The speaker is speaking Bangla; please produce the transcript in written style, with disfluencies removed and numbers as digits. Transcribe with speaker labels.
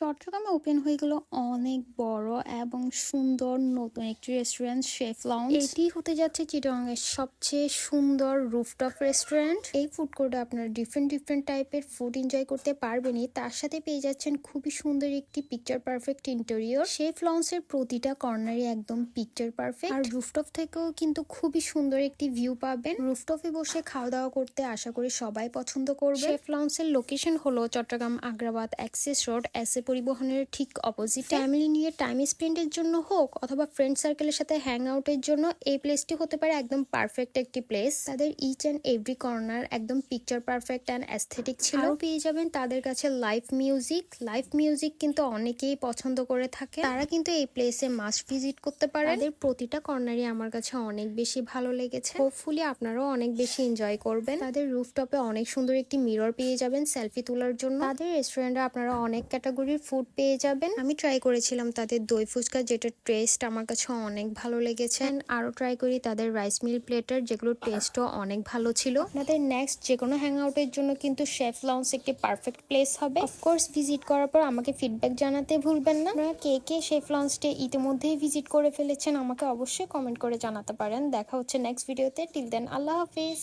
Speaker 1: চট্টগ্রামে ওপেন হয়ে গেল অনেক বড় এবং সুন্দর নতুন একটি রেস্টুরেন্ট শেফ লাউঞ্জ। এটি হতে যাচ্ছে চিটাগাং এর সবচেয়ে সুন্দর রুফটপ রেস্টুরেন্ট। এই ফুড কোর্টে আপনারা ডিফারেন্ট টাইপের ফুড এনজয় করতে পারবেনই, তার সাথে পেয়ে যাচ্ছেন খুবই সুন্দর একটি পিকচার পারফেক্ট ইন্টেরিয়র। শেফ লাউঞ্জের প্রতিটা কর্নারই একদম পিকচার পারফেক্ট, আর রুফটপ থেকেও কিন্তু খুবই সুন্দর একটি ভিউ পাবেন। রুফটপে বসে খাওয়া দাওয়া করতে আশা করি সবাই পছন্দ করবে। শেফ লাউঞ্জের লোকেশন হলো Chittagong Agrabad access road, SA পরিবহনের ঠিক অপোজিট। ফ্যামিলি নিয়ে টাইম স্পেন্ডের জন্য হোক অথবা ফ্রেন্ড সার্কেলের সাথে হ্যাং আউটের জন্য এই প্লেসটি হতে পারে একদম পারফেক্ট একটি প্লেস। তাদের ইচ অ্যান্ড এভরি কর্নার একদম পিকচার পারফেক্ট অ্যান্ড অ্যাস্থেটিক ছিল। আরও পেয়ে যাবেন তাদের কাছে লাইভ মিউজিক কিন্তু অনেকেই পছন্দ করে থাকে, তারা কিন্তু এই প্লেসে মাস্ট ভিজিট করতে পারে। তাদের প্রতিটা কর্নারই আমার কাছে অনেক বেশি ভালো লেগেছে। হোপফুলি আপনারাও অনেক বেশি এনজয় করবেন। তাদের রুফটপে অনেক সুন্দর একটি মিরর পেয়ে যাবেন সেলফি তোলার জন্য। তাদের রেস্টুরেন্টে আপনারা অনেক ক্যাটাগরির ফুড পেয়ে যাবেন। আমি ট্রাই করেছিলাম তাদের দই ফুচকা, যেটা টেস্ট আমার কাছে অনেক ভালো লেগেছে। আরো ট্রাই করি তাদের রাইস মিল প্লেটার, যেগুলোর টেস্টও অনেক ভালো ছিল। আপনাদের নেক্সট যে কোনো হ্যাং আউটের জন্য কিন্তু শেফ লাউঞ্জ একটি পারফেক্ট প্লেস হবে। অফকোর্স ভিজিট করার পর আমাকে ফিডব্যাক জানাতে ভুলবেন না। আপনারা কে কে শেফ লাউঞ্জটি ইতিমধ্যেই ভিজিট করে ফেলেছেন আমাকে অবশ্যই কমেন্ট করে জানাতে পারেন। দেখা হচ্ছে নেক্সট ভিডিওতে। টিল দেন আল্লাহ হাফিজ।